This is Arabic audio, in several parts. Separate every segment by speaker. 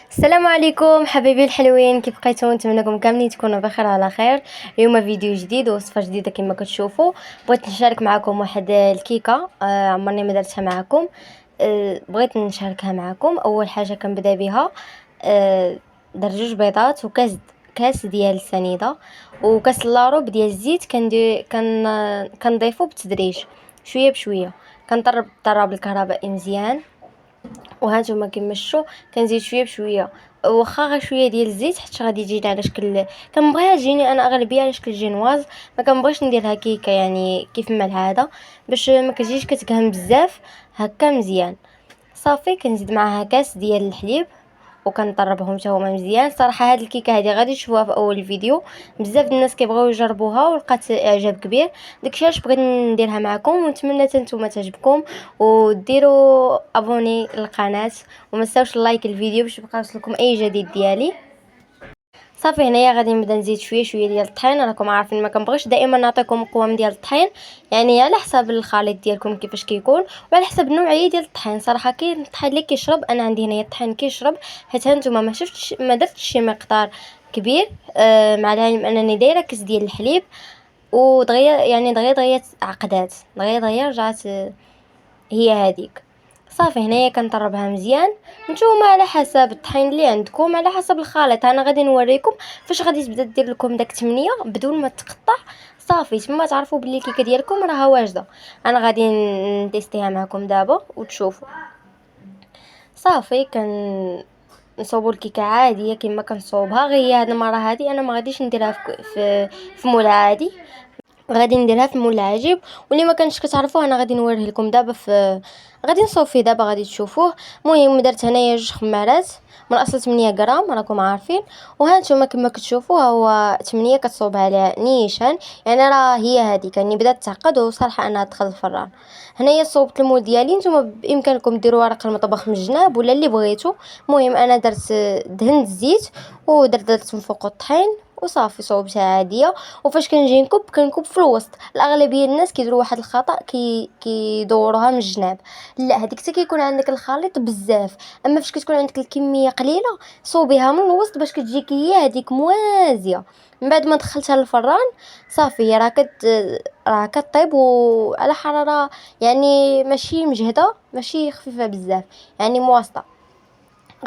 Speaker 1: السلام عليكم حبايبي الحلوين، كيف بقيتو؟ نتمنىكم كاملين تكونوا بخير على خير. اليوم فيديو جديد ووصفه جديده كما كتشوفوا. بغيت نشارك معكم واحد الكيكه عمرني ما درتها معكم. بغيت نشاركها معكم. اول حاجه كنبدا بها، درت 2 بيضات وكاس ديال السنيده وكاس لاروب ديال الزيت. كنضيفو بالتدريج شويه بشويه. كنطرب الكهرباء مزيان، وهانتوما كما شفتوا كنزيد شويه بشويه، واخا غير شويه ديال الزيت حيت غادي تجيني على شكل كنبغيها تجيني انا اغلبيه على شكل جينواز. ما كنبغيش نديرها كيكه يعني كيف ما العاده، باش ما كتجيش كتكهم بزاف. هكا مزيان صافي. كنزيد معاها كاس ديال الحليب وكنطربهم حتى هما مزيان. صراحه هاد الكيكه هادي غادي تشوفوها في اول الفيديو، بزاف الناس كيبغيو يجربوها ولقات اعجاب كبير. داكشي علاش بغيت نديرها معكم، ونتمنى حتى نتوما تعجبكم وديروا ابوني للقناه وما تنساوش لايك الفيديو باش يبقى يوصلكم اي جديد ديالي. صافي هنايا غادي نبدا نزيد شويه ديال الطحين. راكم عارفين ما كنبغيش دائما نعطيكم قوام ديال الطحين، يعني على حسب الخليط ديالكم كيفاش كيكون وعلى حسب النوعيه ديال الطحين. صراحه كاين الطحين اللي كيشرب، انا عندي هنايا الطحين كيشرب حيت هانتوما ما درتش شي مقدار كبير. مع العلم انني دايره كاس ديال الحليب ودغيا يعني دغيا عقدات دغيا رجعت هي هذيك. صافي هنايا كنطربها مزيان. نتوما على حسب الطحين اللي عندكم، على حسب الخليط. انا غادي نوريكم فاش غادي تبدا دير لكم داك التمنيه بدون ما تقطع. صافي تما تعرفوا بلي الكيكه ديالكم راها واجده. انا غادي نتيستيها معكم دابا وتشوفوا. صافي نصوبوا الكيكه عاديه كما كنصوبها، غير هاد المره هادي انا ما غاديش نديرها في مول عادي، غادي نديرها في مول العجيب. واللي ما كانش كتعرفوه انا غادي نوريه لكم دابا غادي نصوب فيه دابا غادي تشوفوه. المهم درت هنايا 2 خمارات من اصل 8 غرام راكم عارفين. وهانتوما كما كتشوفوا هو 8 كتصوبها على نيشان، يعني راه هي هذه كاني بدات تعقد وصراحه انا دخل الفران. هنايا صوبت المول ديالي. نتوما بامكانكم ديروا ورق المطبخ من الجناب ولا اللي بغيتو. المهم انا درت دهنت الزيت ودرت من فوق الطحين وصافي صوبتها عاديه. وفاش كنجي كنكب في الوسط. الاغلبيه الناس كيديروا واحد الخطا كيدوروها من الجناب. لا هذيك حتى كيكون عندك الخليط بزاف، اما فاش كتكون عندك الكميه قليله صوبيها من الوسط باش كتجيك هي هذيك موازيه. من بعد ما دخلتها للفران صافي راه كطيب وعلى حراره يعني ماشي مجهده ماشي خفيفه بزاف، يعني مواسطه.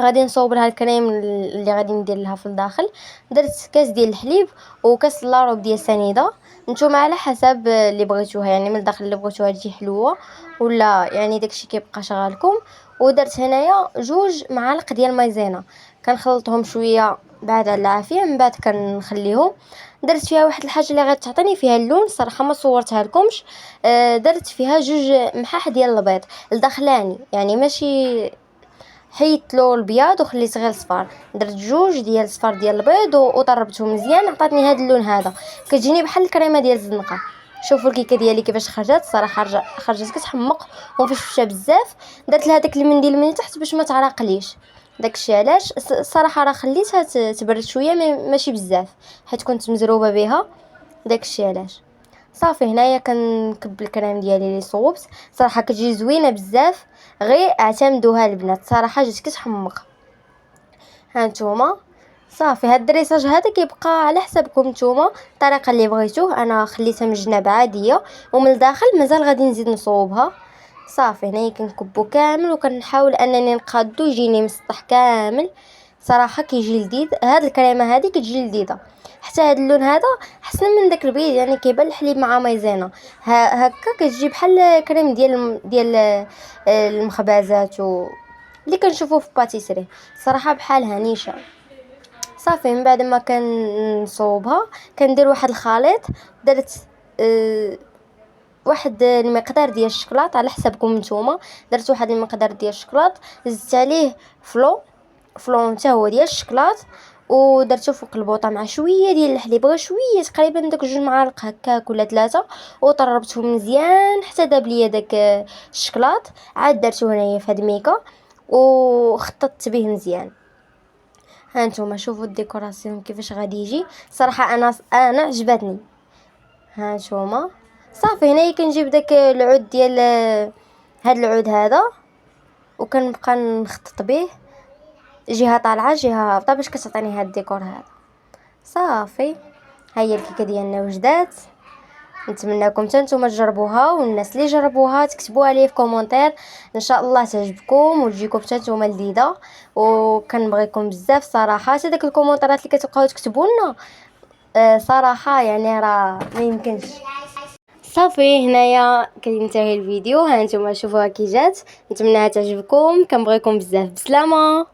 Speaker 1: غادي نصوب لها الكريم اللي غادي ندير لها في الداخل. درت كاس ديال الحليب وكاس لاروب ديال سنيده. نتوما على حسب اللي بغيتوها، يعني من الداخل اللي بغيتوها تجي حلوه ولا يعني داكشي كيبقى شغالكم. ودرت هنايا 2 معالق ديال مايزينا، كنخلطهم شويه بعد على العافيه. من بعد كنخليهم. درت فيها واحد الحاجه اللي غتعطيني فيها اللون، صراحه ما صورتها لكمش. درت فيها 2 محاح ديال البيض الداخلاني، يعني ماشي حيدت له البياض وخليت غير الصفار. درت 2 ديال الصفار ديال البيض وطربتهم مزيان، عطاتني هذا اللون هذا كتجيني بحال الكريمه ديال الزنقه. شوفوا الكيكه ديالي كيفاش خرجت، صراحه خرجت كتحمق ومفشفشه بزاف. درت لها داك المنديل من تحت باش ما تعرقليش. داكشي علاش الصراحه راه خليتها تبرد شويه ماشي بزاف حيت كنت مزروبه بها. داكشي علاش. صافي هنايا كنكب الكريم ديالي اللي صوبت. صراحه كتجي زوينه بزاف، غير اعتمدوها البنات، صراحه جات كتحمق. هانتوما صافي هاد الدريساج هذا كيبقى على حسابكم نتوما الطريقه اللي بغيتوه. انا خليتها من الجناب عاديه ومن الداخل مازال غادي نزيد نصوبها. صافي هنايا كنكبو كامل وكنحاول انني نقادو يجيني مسطح كامل. صراحه كيجي لذيذ. هاد الكريمه هذه كتجي لذيذه، حتى هاد اللون هذا حسن من داك البيض، يعني كيبان الحليب مع مايزينا. هكا كتجي بحال كريم ديال المخبزات اللي كنشوفوه في باتيسري، صراحه بحالها نيشه. صافي من بعد ما كنصوبها كندير واحد الخليط. درت واحد المقدار ديال الشكلاط على حسابكم نتوما. درت واحد المقدار ديال الشكلاط، زدت عليه فلون حتى هو ديال الشكلاط، ودرته فوق البوطه مع شويه ديال الحليب، غير شويه تقريبا داك 2 معالق هكاك ولا 3. وطربتهم مزيان حتى داب ليا داك الشكلاط. عاد درتو هنايا في هاد الميكا وخططت به مزيان. هانتوما شوفوا الديكوراسيون كيفاش غادي يجي. صراحه انا عجبتني. هانتوما صافي هنايا كنجيب داك العود ديال هاد العود هذا وكنبقى نخطط به. جهه طالعه جهه هابطه باش كتعطيني هاد الديكور هذا. صافي، ها هي الكيكه ديالنا وجدات. نتمنىكم حتى نتوما تجربوها، والناس اللي جربوها تكتبوها لي في كومونتير، ان شاء الله تعجبكم وتجيكم حتى نتوما لذيذه. وكنبغيكم بزاف صراحه، حتى داك الكومونتيرات اللي كتبقاو تكتبوا لنا صراحه يعني راه ما يمكنش. صافي، هنايا كينتهي الفيديو. ها نتوما شوفوها كي جات، نتمنىها تعجبكم، كنبغيكم بزاف. بسلامه.